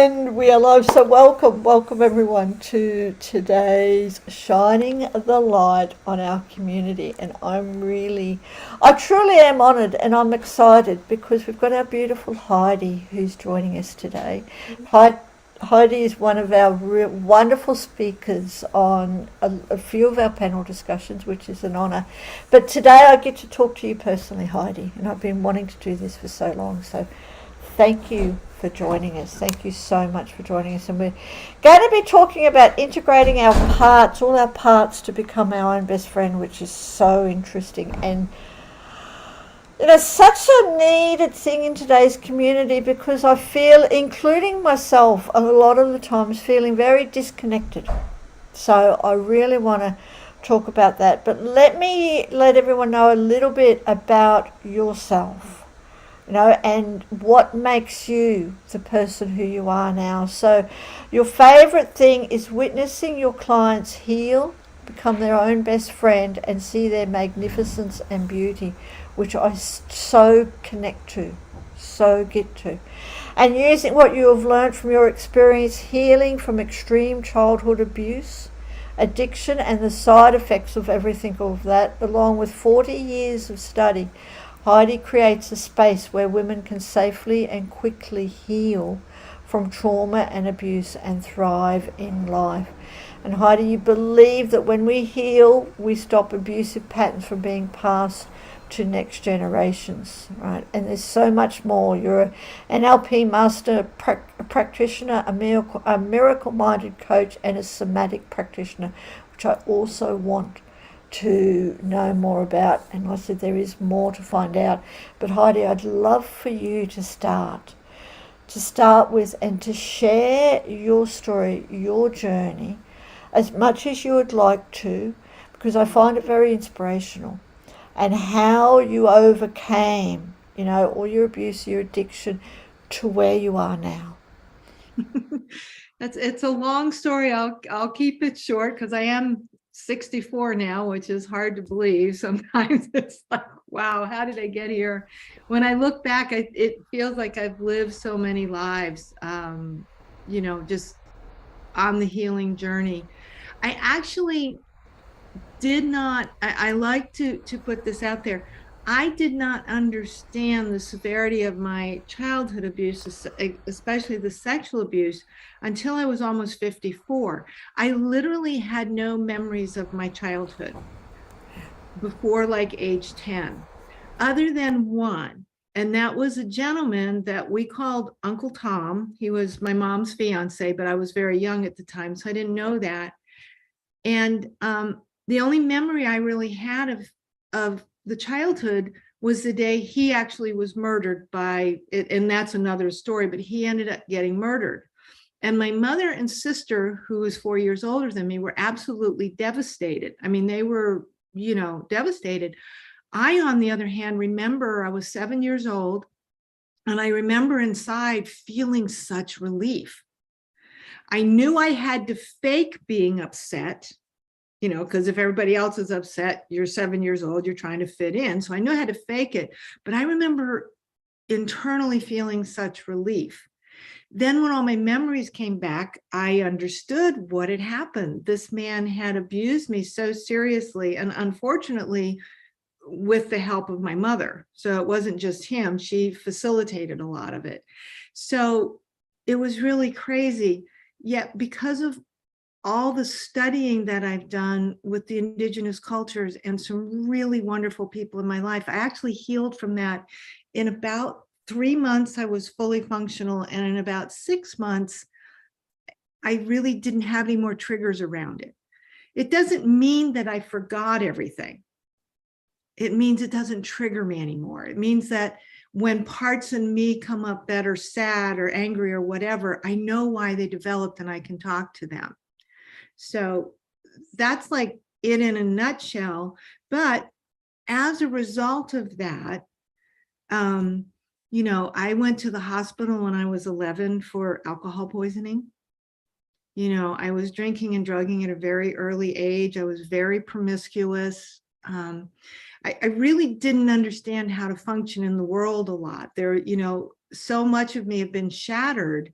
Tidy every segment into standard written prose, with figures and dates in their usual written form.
And we are live, so welcome everyone to today's Shining the Light on Our Community. And I truly am honoured and I'm excited because we've got our beautiful Heidi who's joining us today. Heidi is one of our wonderful speakers on a few of our panel discussions, which is an honour. But today I get to talk to you personally, Heidi, and I've been wanting to do this for so long. So thank you for joining us. Thank you so much for joining us. And we're going to be talking about integrating our parts, all our parts, to become our own best friend, which is so interesting and such a needed thing in today's community because I feel, including myself, a lot of the times feeling very disconnected. So I really want to talk about that. But let me let everyone know a little bit about yourself, and what makes you the person who you are now. So your favorite thing is witnessing your clients heal, become their own best friend, and see their magnificence and beauty, which I so connect to, so get to. And using what you have learned from your experience healing from extreme childhood abuse, addiction, and the side effects of everything of that, along with 40 years of study, Heidi creates a space where women can safely and quickly heal from trauma and abuse and thrive in life. And Heidi, you believe that when we heal, we stop abusive patterns from being passed to next generations, right? And there's so much more. You're an NLP master practitioner, a miracle-minded coach, and a somatic practitioner, which I also want to know more about. And I said there is more to find out. But Heidi, I'd love for you to start with and to share your story, your journey, as much as you would like to, because I find it very inspirational, and how you overcame, all your abuse, your addiction, to where you are now. It's a long story. I'll keep it short because I am 64 now, which is hard to believe. Sometimes it's like, wow, how did I get here? When I look back, it feels like I've lived so many lives, just on the healing journey. I actually did not, I like to put this out there. I did not understand the severity of my childhood abuse, especially the sexual abuse, until I was almost 54. I literally had no memories of my childhood before like age 10, other than one. And that was a gentleman that we called Uncle Tom. He was my mom's fiance, but I was very young at the time, so I didn't know that. And the only memory I really had of the childhood was the day he actually was murdered by it, and that's another story, but he ended up getting murdered. And my mother and sister, who was 4 years older than me, were absolutely devastated. I mean, they were, devastated. I, on the other hand, remember I was 7 years old, and I remember inside feeling such relief. I knew I had to fake being upset, because if everybody else is upset, you're 7 years old, you're trying to fit in. So I knew how to fake it. But I remember internally feeling such relief. Then when all my memories came back, I understood what had happened. This man had abused me so seriously, and unfortunately, with the help of my mother. So it wasn't just him. She facilitated a lot of it. So it was really crazy. Yet because of all the studying that I've done with the indigenous cultures and some really wonderful people in my life, I actually healed from that. In about 3 months, I was fully functional. And in about 6 months, I really didn't have any more triggers around it. It doesn't mean that I forgot everything. It means it doesn't trigger me anymore. It means that when parts in me come up that are sad or angry or whatever, I know why they developed and I can talk to them. So that's like it in a nutshell. But as a result of that, I went to the hospital when I was 11 for alcohol poisoning. I was drinking and drugging at a very early age. I was very promiscuous. I really didn't understand how to function in the world a lot. There, so much of me had been shattered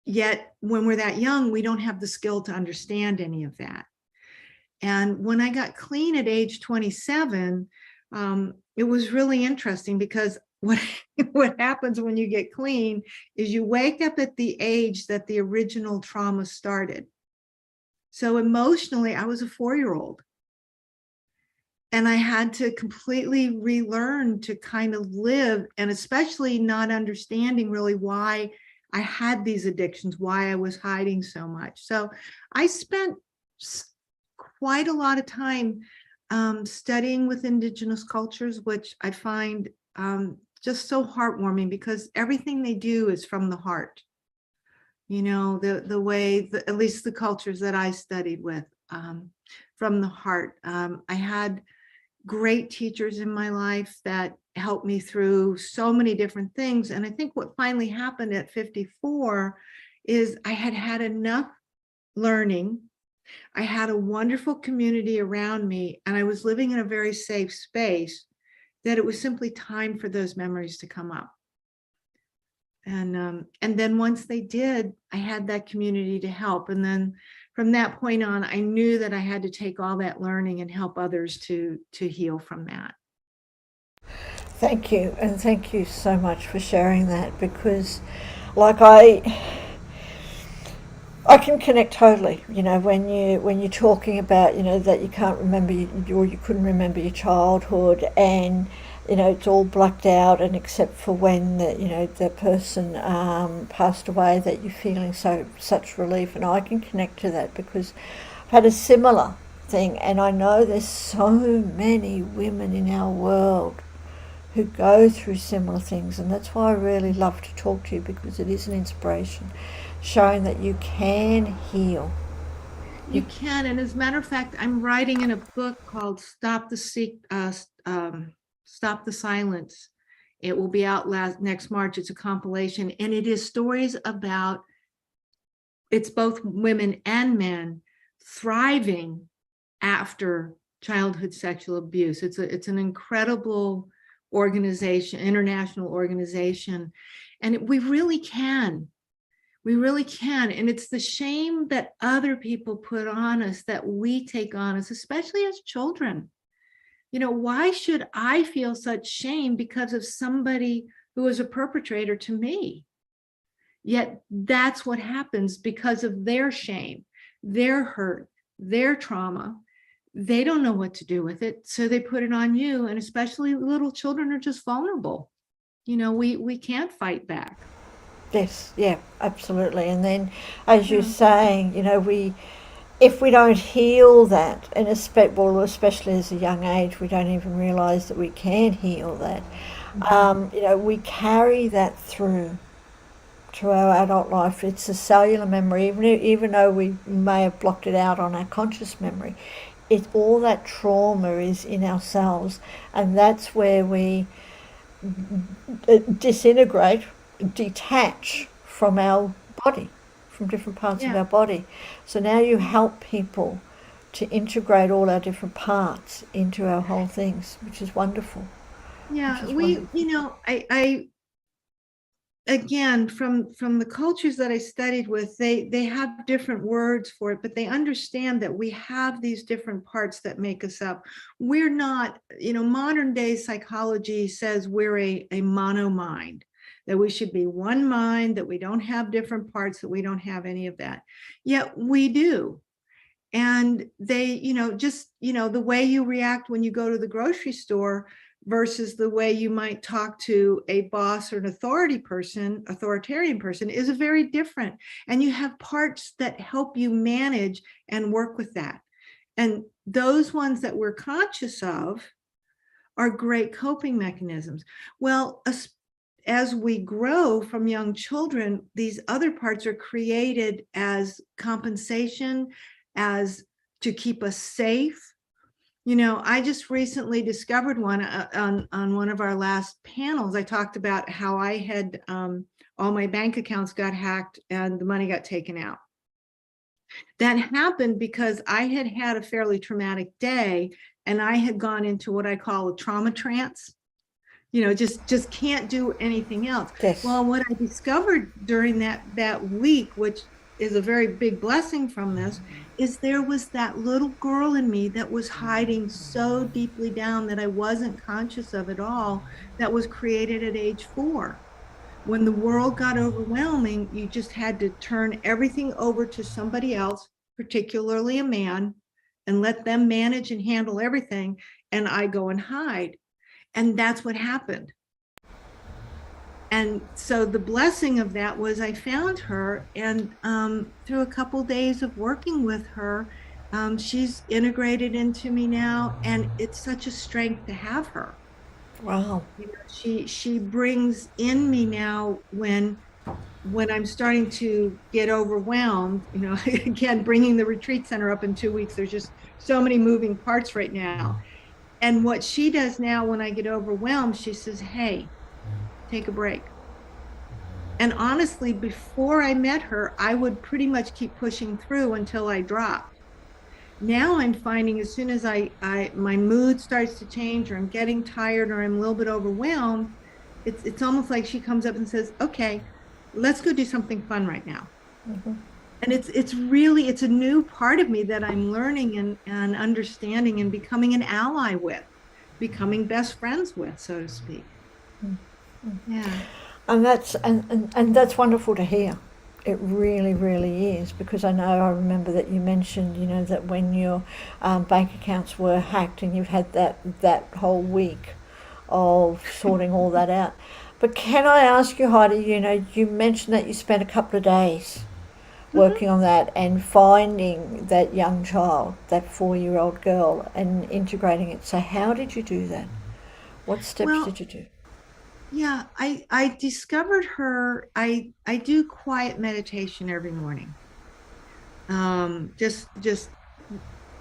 yet when we're that young, we don't have the skill to understand any of that. And when I got clean at age 27, it was really interesting because what happens when you get clean is you wake up at the age that the original trauma started. So emotionally, I was a 4-year-old. And I had to completely relearn to kind of live, and especially not understanding really why I had these addictions, why I was hiding so much. So I spent quite a lot of time studying with indigenous cultures, which I find just so heartwarming, because everything they do is from the heart. You know, the way, at least the cultures that I studied with, from the heart. I had great teachers in my life that helped me through so many different things. And I think what finally happened at 54 is I had had enough learning. I had a wonderful community around me, and I was living in a very safe space, that it was simply time for those memories to come up. And then once they did, I had that community to help. And then from that point on, I knew that I had to take all that learning and help others to heal from that. Thank you, and thank you so much for sharing that, because like I can connect totally, you know, when you're talking about, you know, that you can't remember or you couldn't remember your childhood, and you know it's all blacked out, and except for when the person passed away, that you're feeling such relief. And I can connect to that because I've had a similar thing, and I know there's so many women in our world who go through similar things, and that's why I really love to talk to you, because it is an inspiration, showing that you can heal. You can, and as a matter of fact, I'm writing in a book called Stop the Silence. It will be out next March. It's a compilation, and it is stories about, it's both women and men thriving after childhood sexual abuse. It's an incredible organization, international organization, and we really can. We really can. And it's the shame that other people put on us that we take on us, especially as children. You know, why should I feel such shame because of somebody who is a perpetrator to me? Yet that's what happens because of their shame, their hurt, their trauma. They don't know what to do with it, so they put it on you. And especially little children are just vulnerable. You know, we can't fight back. Yes, yeah, absolutely. And then, as you're saying, you know, if we don't heal that, and especially as a young age, we don't even realize that we can heal that. You know, we carry that through to our adult life. It's a cellular memory, even though we may have blocked it out on our conscious memory. All that trauma is in our cells, and that's where we disintegrate, detach from our body, from different parts of our body. So now you help people to integrate all our different parts into our whole things, which is wonderful. Yeah, you know, I again, from the cultures that I studied with, they have different words for it, but they understand that we have these different parts that make us up. We're not, you know, modern day psychology says we're a mono mind, that we should be one mind, that we don't have different parts, that we don't have any of that. Yet we do. And they, you know, just, you know, the way you react when you go to the grocery store versus the way you might talk to a boss or an authoritarian person is very different. And you have parts that help you manage and work with that. And those ones that we're conscious of are great coping mechanisms. Well, as we grow from young children, these other parts are created as compensation, as to keep us safe. You know, I just recently discovered one on one of our last panels. I talked about how I had all my bank accounts got hacked and the money got taken out. That happened because I had had a fairly traumatic day, and I had gone into what I call a trauma trance. just can't do anything else. Yes. Well, what I discovered during that week, which is a very big blessing from this, is there was that little girl in me that was hiding so deeply down that I wasn't conscious of at all, that was created at age 4. When the world got overwhelming, you just had to turn everything over to somebody else, particularly a man, and let them manage and handle everything. And I go and hide. And that's what happened. And so the blessing of that was I found her, and through a couple days of working with her, she's integrated into me now, and it's such a strength to have her. Wow. She brings in me now when I'm starting to get overwhelmed. Again, bringing the retreat center up in 2 weeks. There's just so many moving parts right now. And what she does now when I get overwhelmed, she says, "Hey, take a break." And honestly, before I met her, I would pretty much keep pushing through until I dropped. Now I'm finding as soon as my mood starts to change, or I'm getting tired, or I'm a little bit overwhelmed, it's almost like she comes up and says, "Okay, let's go do something fun right now." Mm-hmm. And it's a new part of me that I'm learning and understanding and becoming an ally with, becoming best friends with, so to speak. Mm-hmm. Yeah. And that's wonderful to hear. It really, really is, because I remember that you mentioned, that when your bank accounts were hacked, and you've had that whole week of sorting all that out. But can I ask you, Heidi? You mentioned that you spent a couple of days Mm-hmm. working on that and finding that young child, that 4-year-old girl, and integrating it. So how did you do that? What steps Well, did you do? yeah, I discovered her. I do quiet meditation every morning. Just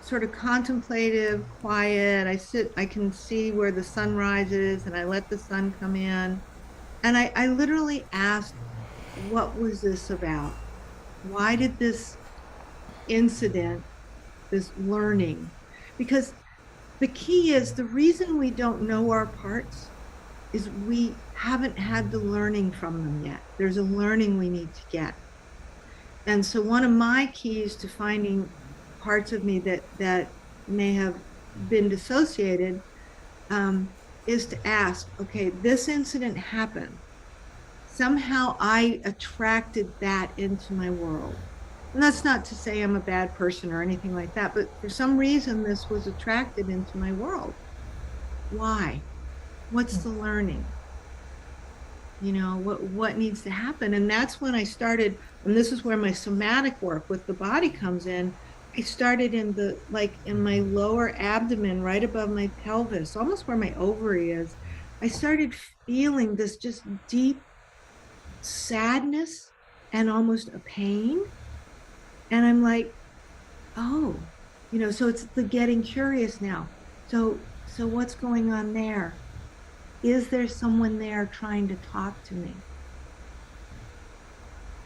sort of contemplative, quiet. I can see where the sun rises, and I let the sun come in. And I literally asked, what was this about? Why did this incident, this learning? Because the key is, the reason we don't know our parts is we haven't had the learning from them yet. There's a learning we need to get. And so one of my keys to finding parts of me that may have been dissociated, is to ask, okay, this incident happened. Somehow I attracted that into my world. And that's not to say I'm a bad person or anything like that, but for some reason this was attracted into my world. Why? What's the learning? What needs to happen? And that's when I started, and this is where my somatic work with the body comes in. I started in my lower abdomen, right above my pelvis, almost where my ovary is. I started feeling this just deep sadness and almost a pain. And I'm like, oh, so it's the getting curious now. So what's going on there? Is there someone there trying to talk to me?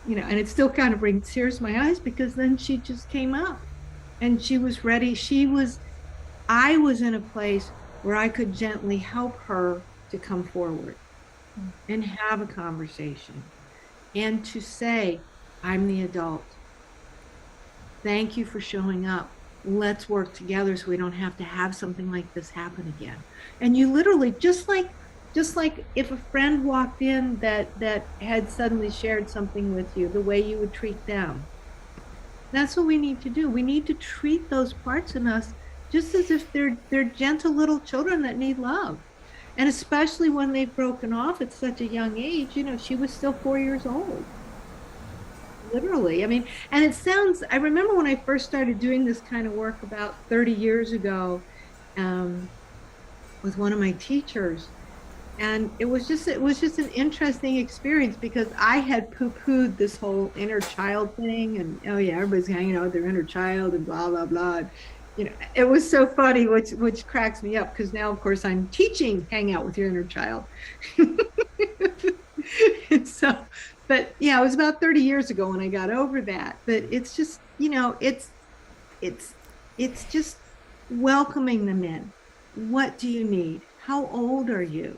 And it still kind of brings tears to my eyes, because then she just came up and she was ready. I was in a place where I could gently help her to come forward and have a conversation, and to say, I'm the adult. Thank you for showing up. Let's work together so we don't have to have something like this happen again. And you literally, just like if a friend walked in that had suddenly shared something with you, the way you would treat them. That's what we need to do. We need to treat those parts in us just as if they're gentle little children that need love. And especially when they've broken off at such a young age. She was still 4 years old. Literally. I mean, and I remember when I first started doing this kind of work about 30 years ago, with one of my teachers. And it was just an interesting experience, because I had poo-pooed this whole inner child thing, and oh yeah, everybody's hanging out with their inner child and blah blah blah. It was so funny, which cracks me up, because now of course I'm teaching hang out with your inner child. So, but yeah, it was about 30 years ago when I got over that. But it's just, it's just welcoming them in. What do you need? How old are you?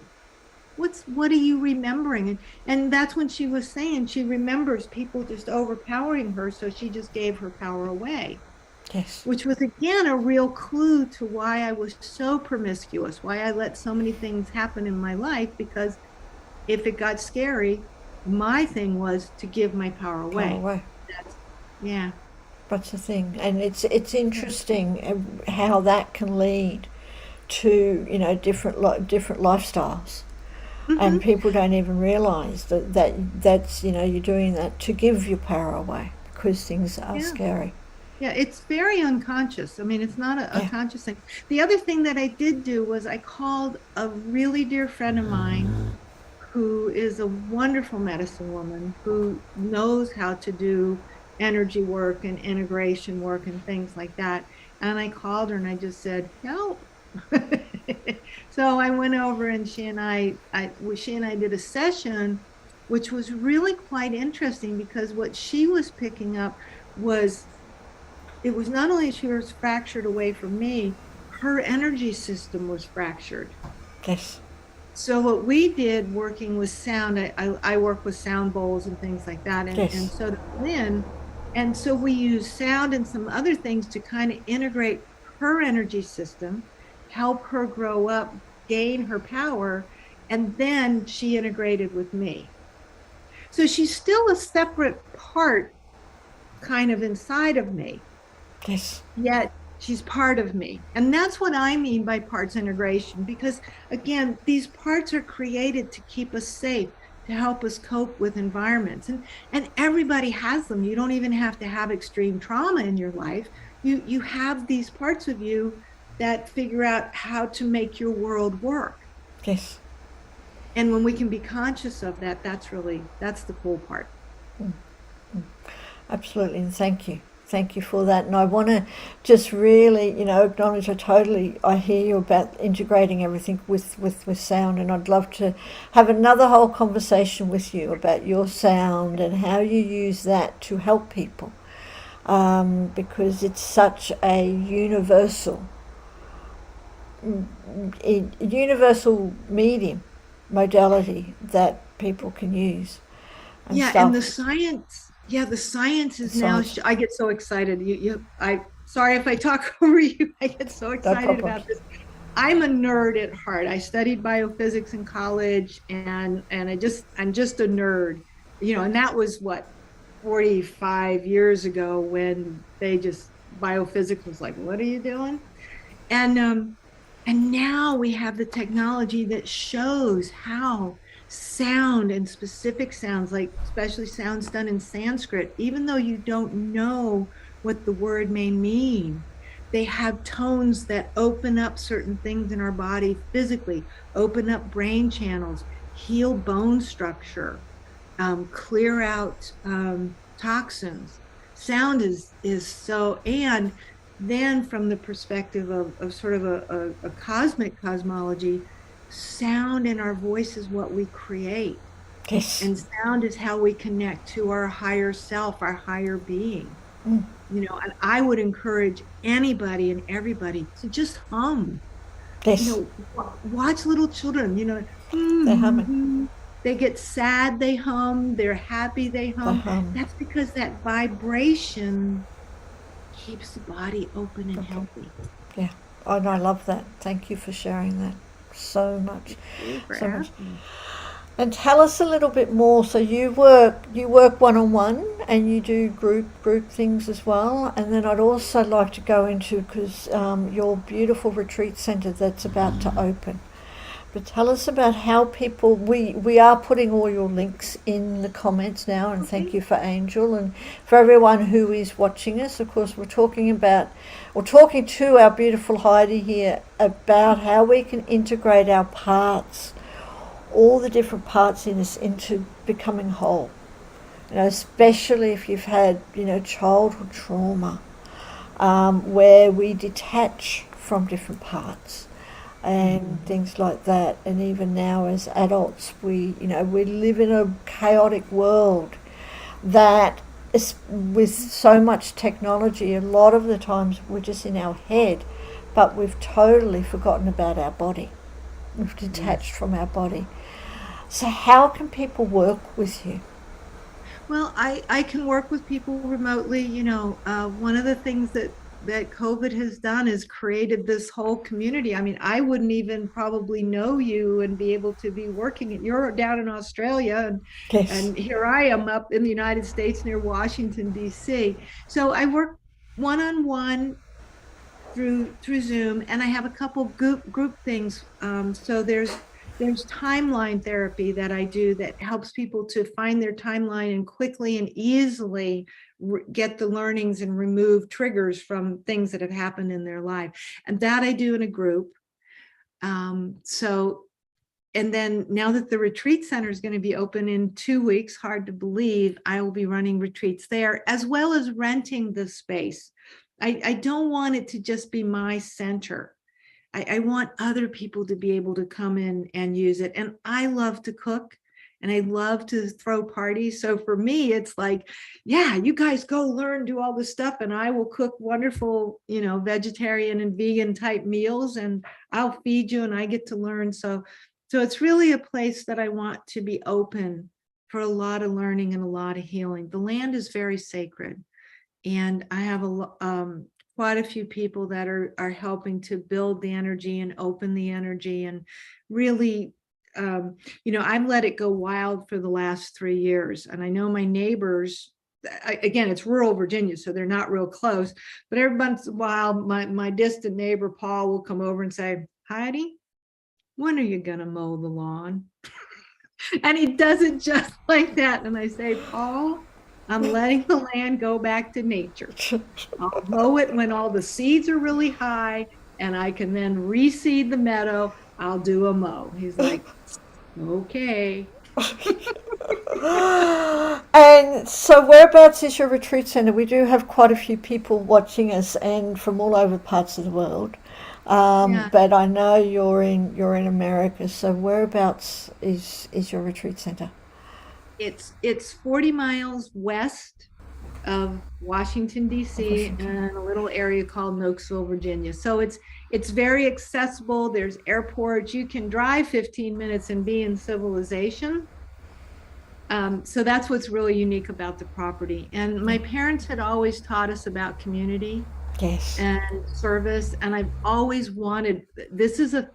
what are you remembering? And that's when she was saying she remembers people just overpowering her, so she just gave her power away, Yes. which was again a real clue to why I was so promiscuous, why I let so many things happen in my life, because if it got scary, my thing was to give my power Power away. away. That's, yeah. That's the thing, and it's interesting how that can lead to different lifestyles, and Hmm. people don't even realize that's you're doing that to give your power away because things are Yeah. scary. Yeah, it's very unconscious. I mean, it's not a Yeah. conscious thing. The other thing that I did do was I called a really dear friend of mine who is a wonderful medicine woman who knows how to do energy work and integration work and things like that. And I called her and I just said, help. So I went over and she and I did a session, which was really quite interesting because what she was picking up was it was not only she was fractured away from me, her energy system was fractured. Yes. So what we did working with sound, I work with sound bowls and things like that, and Yes. so does Lynn. And so we use sound and some other things to kind of integrate her energy system, help her grow up, gain her power, and then she integrated with me. So she's still a separate part kind of inside of me, Yes. yet she's part of me. And that's what I mean by parts integration, because again, these parts are created to keep us safe, to help us cope with environments. And everybody has them. You don't even have to have extreme trauma in your life. You have these parts of you that figure out how to make your world work. Yes. And when we can be conscious of that, that's the cool part. Absolutely, and thank you. Thank you for that. And I want to just really, acknowledge I hear you about integrating everything with sound, and I'd love to have another whole conversation with you about your sound and how you use that to help people, because it's such a universal medium modality that people can use and Yeah, and stuff. the science is now, Besides, I get so excited. Sorry if I talk over you. I get so no excited problems. about this. I'm a nerd at heart. I studied biophysics in college and I'm just a nerd, and that was what 45 years ago when biophysics was like, what are you doing? And and now we have the technology that shows how sound and specific sounds, like especially sounds done in Sanskrit, even though you don't know what the word may mean, they have tones that open up certain things in our body physically, open up brain channels, heal bone structure, clear out toxins. Sound is so, and then from the perspective of sort of a cosmic cosmology, sound and our voice is what we create. Yes. And sound is how we connect to our higher self, our higher being. Mm. And I would encourage anybody and everybody to just hum. Yes. Watch little children, They're humming. they get sad, they hum, they're happy, they The hum. hum. That's because that vibration keeps the body open and Okay. healthy. Yeah. Oh, and I love that. Thank you for sharing that so much. Thank you for So much. asking. And tell us a little bit more. So you work one on one, and you do group things as well. And then I'd also like to go into, because your beautiful retreat centre that's about to open. But tell us about how people. We are putting all your links in the comments now, and thank Okay. you for Angel and for everyone who is watching us. Of course, we're talking to our beautiful Heidi here about how we can integrate our parts, all the different parts in us, into becoming whole. Especially if you've had childhood trauma, where we detach from different parts and things like that. And even now as adults, we live in a chaotic world that is, with so much technology, a lot of the times we're just in our head, but we've totally forgotten about our body. We've detached from our body. So how can people work with you? Well, I can work with people remotely. One of the things that COVID has done is created this whole community. I mean, I wouldn't even probably know you and be able to be working. You're down in Australia, Yes. and here I am up in the United States near Washington, D.C. So I work one-on-one through Zoom, and I have a couple group things. So there's timeline therapy that I do that helps people to find their timeline and quickly and easily get the learnings and remove triggers from things that have happened in their life. And that I do in a group. So and then now that the retreat center is going to be open in 2 weeks, hard to believe, I will be running retreats there as well as renting the space. I don't want it to just be my center. I want other people to be able to come in and use it. And I love to cook and I love to throw parties. So for me, it's like, yeah, you guys go learn, do all this stuff, and I will cook wonderful, vegetarian and vegan type meals, and I'll feed you and I get to learn. So it's really a place that I want to be open for a lot of learning and a lot of healing. The land is very sacred. And I have quite a few people that are helping to build the energy and open the energy and really, I've let it go wild for the last 3 years. And I know my neighbors, again, it's rural Virginia, so they're not real close, but every once in a while, my distant neighbor, Paul, will come over and say, Heidi, when are you going to mow the lawn? And he does it just like that. And I say, Paul, I'm letting the land go back to nature. I'll mow it when all the seeds are really high and I can then reseed the meadow. I'll do a mow. He's like, okay. And so whereabouts is your retreat centre? We do have quite a few people watching us and from all over parts of the world. Yeah. But I know you're in America. So whereabouts is your retreat centre? It's 40 miles west of Washington, D.C., and a little area called Nokesville, Virginia. So it's very accessible. There's airports. You can drive 15 minutes and be in civilization. So that's what's really unique about the property. And my parents had always taught us about community Yes. and service. And I've always wanted, this is a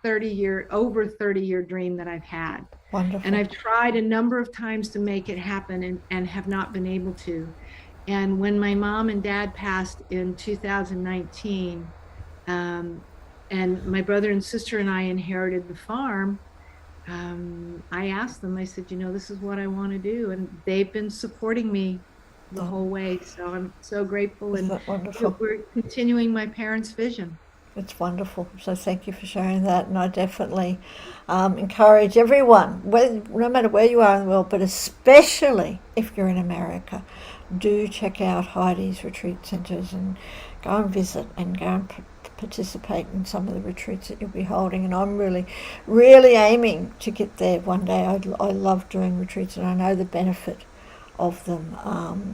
over 30-year dream that I've had. Wonderful. And I've tried a number of times to make it happen and have not been able to. And when my mom and dad passed in 2019, and my brother and sister and I inherited the farm, I asked them, I said, this is what I want to do. And they've been supporting me the whole way. So I'm so grateful. Isn't And that wonderful? we're continuing my parents' vision. It's wonderful. So thank you for sharing that. And I definitely encourage everyone, no matter where you are in the world, but especially if you're in America, do check out Heidi's retreat centres and go and visit and go and participate in some of the retreats that you'll be holding. And I'm really, really aiming to get there one day. I love doing retreats and I know the benefit of them.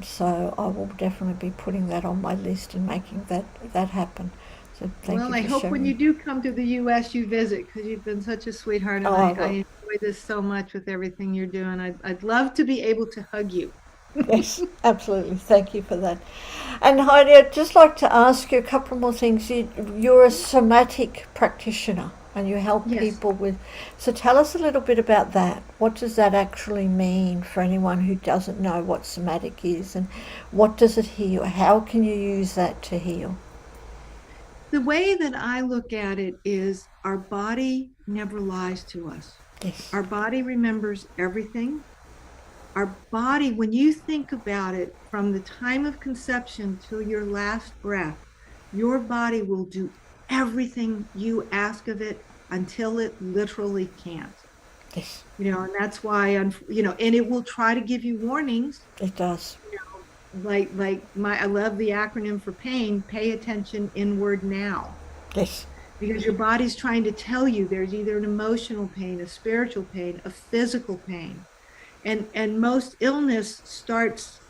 So I will definitely be putting that on my list and making that happen. So thank you. Well, I hope when you do come to the U.S., you visit, because you've been such a sweetheart, and I enjoy this so much with everything you're doing. I'd love to be able to hug you. Yes, absolutely. Thank you for that. And Heidi, I'd just like to ask you a couple more things. You're a somatic practitioner and you help Yes. people with. So tell us a little bit about that. What does that actually mean for anyone who doesn't know what somatic is, and what does it heal? How can you use that to heal? The way that I look at it is our body never lies to us. Yes. Our body remembers everything. Our body, when you think about it, from the time of conception till your last breath, your body will do everything you ask of it until it literally can't. Yes, And that's why, and it will try to give you warnings. it does. Like I love the acronym for pain, pay attention inward now. Yes. Because your body's trying to tell you there's either an emotional pain, a spiritual pain, a physical pain. And most illness starts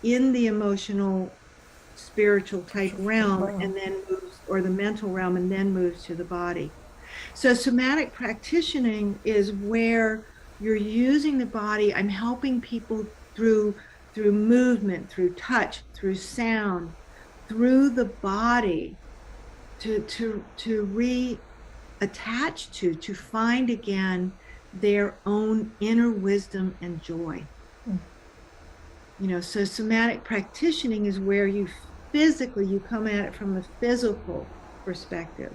in the emotional, spiritual type realm and then moves, or the mental realm, and then moves to the body. So somatic practicing is where you're using the body. I'm helping people through movement, through touch, through sound, through the body to reattach to find again their own inner wisdom and joy. So somatic practicing is where you come at it from a physical perspective.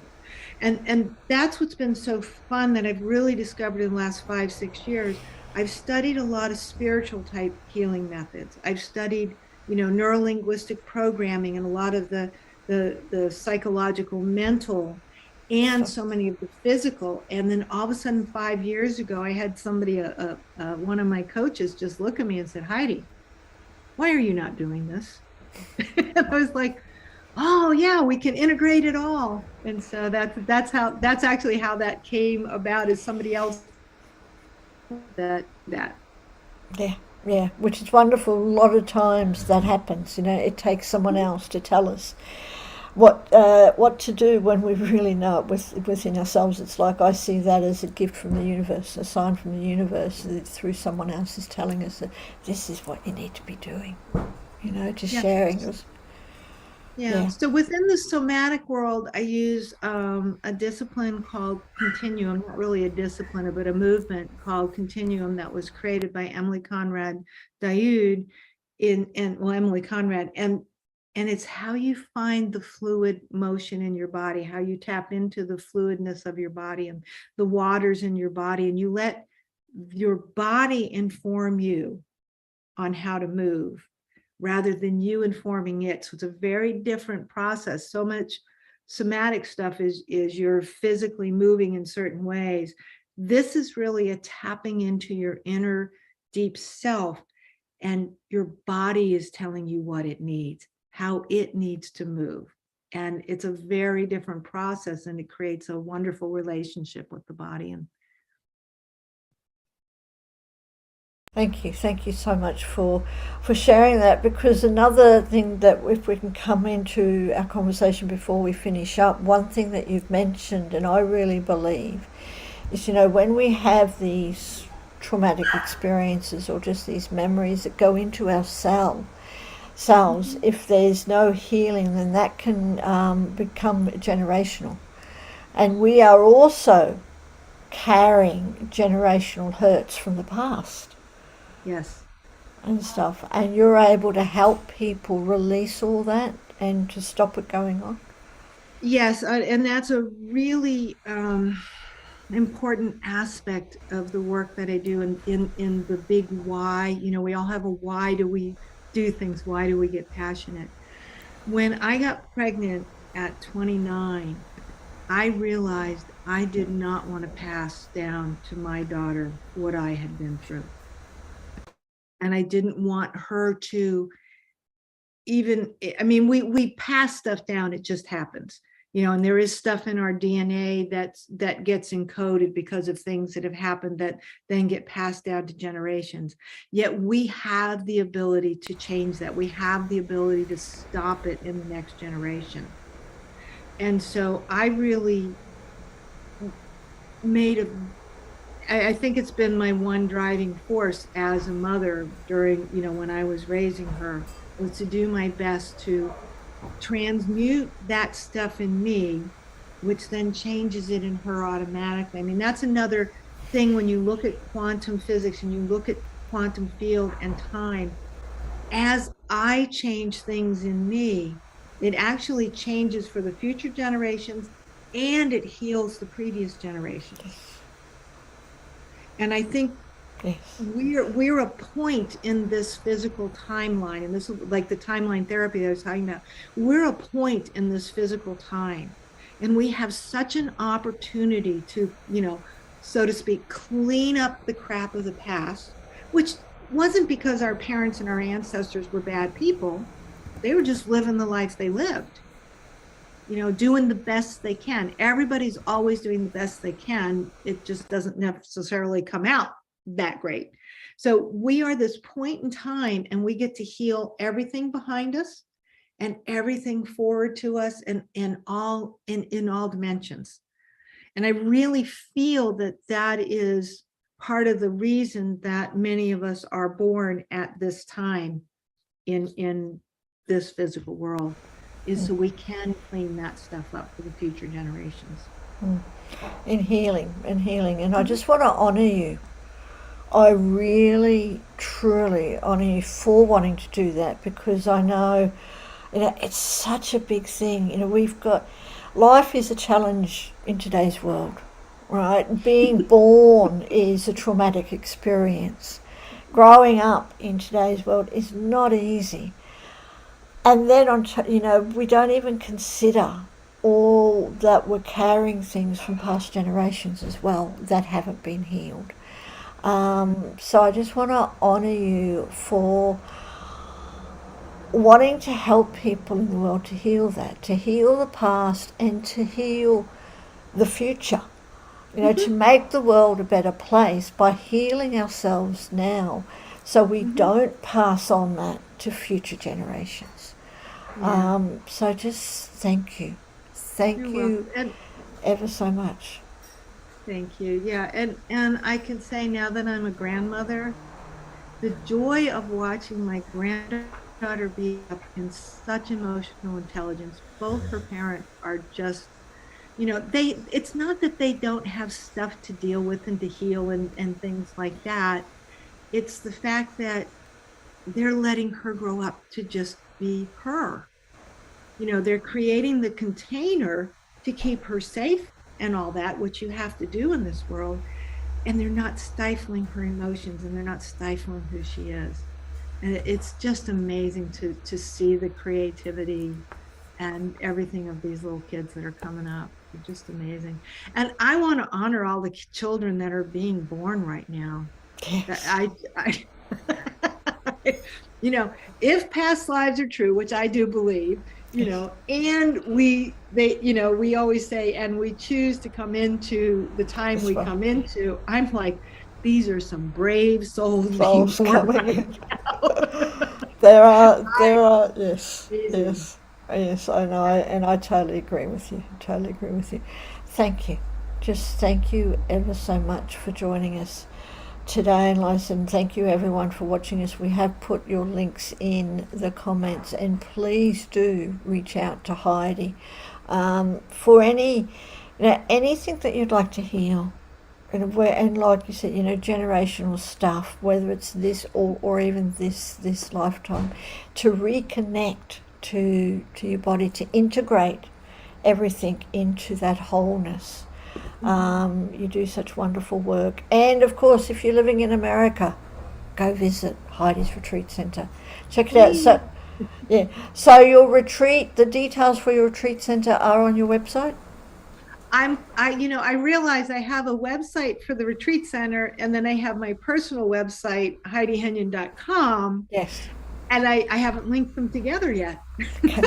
And that's what's been so fun that I've really discovered in the last 5-6 years. I've studied a lot of spiritual type healing methods. I've studied, neurolinguistic programming and a lot of the psychological, mental, and so many of the physical. And then all of a sudden, 5 years ago, I had somebody, one of my coaches, just look at me and said, Heidi, why are you not doing this? And I was like, oh yeah, we can integrate it all. And so that's actually how that came about, is somebody else that. Yeah, which is wonderful. A lot of times that happens. It takes someone else to tell us what to do when we really know it within ourselves. It's like I see that as a gift from the universe, a sign from the universe that through someone else is telling us that this is what you need to be doing. Just sharing us. Yeah. So within the somatic world, I use a discipline called Continuum, not really a discipline, but a movement called Continuum that was created by Emily Conrad Daoud Emily Conrad. And it's how you find the fluid motion in your body, how you tap into the fluidness of your body and the waters in your body, and you let your body inform you on how to move, rather than you informing it. So it's a very different process. So much somatic stuff is you're physically moving in certain ways. This is really a tapping into your inner deep self, and your body is telling you what it needs, how it needs to move. And it's a very different process, and it creates a wonderful relationship with the body. And Thank you so much for sharing that, because another thing that, if we can come into our conversation before we finish up, one thing that you've mentioned, and I really believe, is when we have these traumatic experiences or just these memories that go into our cells, if there's no healing, then that can become generational, and we are also carrying generational hurts from the past. Yes. And stuff, and you're able to help people release all that and to stop it going on. Yes, and that's a really important aspect of the work that I do in the big why. We all have a why do we do things? Why do we get passionate? When I got pregnant at 29, I realized I did not want to pass down to my daughter what I had been through. And I didn't want her to even, we pass stuff down, it just happens, and there is stuff in our DNA that gets encoded because of things that have happened that then get passed down to generations. Yet we have the ability to change that. We have the ability to stop it in the next generation. And so I really I think it's been my one driving force as a mother during, when I was raising her, was to do my best to transmute that stuff in me, which then changes it in her automatically. That's another thing when you look at quantum physics and you look at quantum field and time. As I change things in me, it actually changes for the future generations, and it heals the previous generations. And I think we're a point in this physical timeline, and this is like the timeline therapy that I was talking about. We're a point in this physical time, and we have such an opportunity to, so to speak, clean up the crap of the past, which wasn't because our parents and our ancestors were bad people. They were just living the life they lived, doing the best they can. Everybody's always doing the best they can. It just doesn't necessarily come out that great. So we are this point in time, and we get to heal everything behind us and everything forward to us, and in all dimensions. And I really feel that is part of the reason that many of us are born at this time in this physical world is so we can clean that stuff up for the future generations. In healing, and I just want to honor you. I really, truly honor you for wanting to do that, because I know, it's such a big thing. We've got, life is a challenge in today's world, right? Being born is a traumatic experience. Growing up in today's world is not easy. And then we don't even consider all that we're carrying things from past generations as well that haven't been healed. So I just want to honor you for wanting to help people in the world to heal that, to heal the past and to heal the future. To make the world a better place by healing ourselves now, so we don't pass on that to future generations. So just thank you. Thank you ever so much. Thank you. Yeah. And I can say now that I'm a grandmother, the joy of watching my granddaughter be up in such emotional intelligence. Both her parents are just, it's not that they don't have stuff to deal with and to heal and things like that. It's the fact that they're letting her grow up to just be her. They're creating the container to keep her safe and all that, which you have to do in this world. And they're not stifling her emotions, and they're not stifling who she is. And it's just amazing to see the creativity and everything of these little kids that are coming up. They're just amazing. And I want to honor all the children that are being born right now. Yes. If past lives are true, which I do believe, and we always say, and we choose to come into the time we come into, I'm like, these are some brave souls being born right now. There are, yes, I know, and I totally agree with you. Thank you. Just thank you ever so much for joining us today, and listen, thank you everyone for watching us. We have put your links in the comments, and please do reach out to Heidi for anything that you'd like to heal, and like you said, generational stuff, whether it's this or even this lifetime, to reconnect to your body, to integrate everything into that wholeness. You do such wonderful work. And of course, if you're living in America, go visit Heidi's Retreat Center. Check it out. So your retreat, the details for your retreat center are on your website? I realize I have a website for the retreat center, and then I have my personal website, HeidiHenyon.com. Yes. And I haven't linked them together yet. Okay.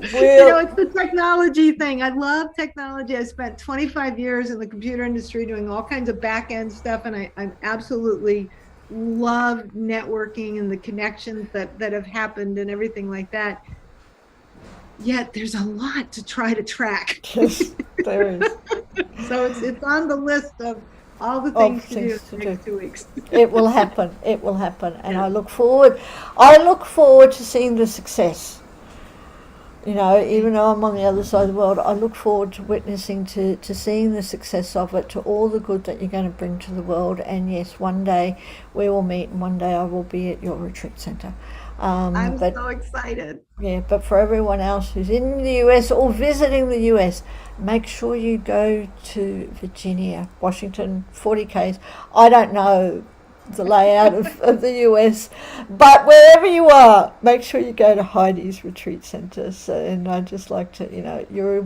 It's the technology thing. I love technology. I spent 25 years in the computer industry doing all kinds of back end stuff, and I absolutely love networking and the connections that have happened and everything like that. Yet there's a lot to try to track. Yes, there is. So it's on the list of all the things to do in the next 2 weeks. It will happen. And I look forward to seeing the success. Even though I'm on the other side of the world, I look forward to witnessing, to seeing the success of it, to all the good that you're going to bring to the world. And yes, one day we will meet, and one day I will be at your retreat center. I'm so excited. Yeah, but for everyone else who's in the US or visiting the US, make sure you go to Virginia, Washington, 40 Ks. I don't know the layout of the US, but wherever you are, make sure you go to Heidi's Retreat Center. And I'd just like to, you're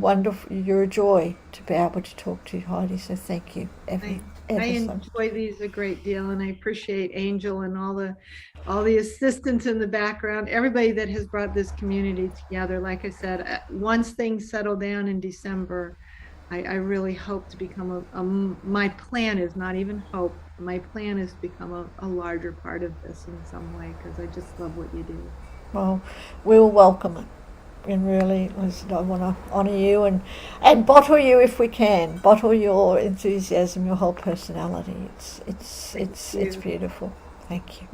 a joy to be able to talk to Heidi, so thank you. I enjoy these a great deal, and I appreciate Angel and all the assistants in the background, everybody that has brought this community together. Like I said, once things settle down in December, I really hope to become my plan is not even hope, my plan is to become a larger part of this in some way, because I just love what you do. Well, we'll welcome it. And really, I want to honour you and bottle you if we can. Bottle your enthusiasm, your whole personality. It's beautiful. Thank you.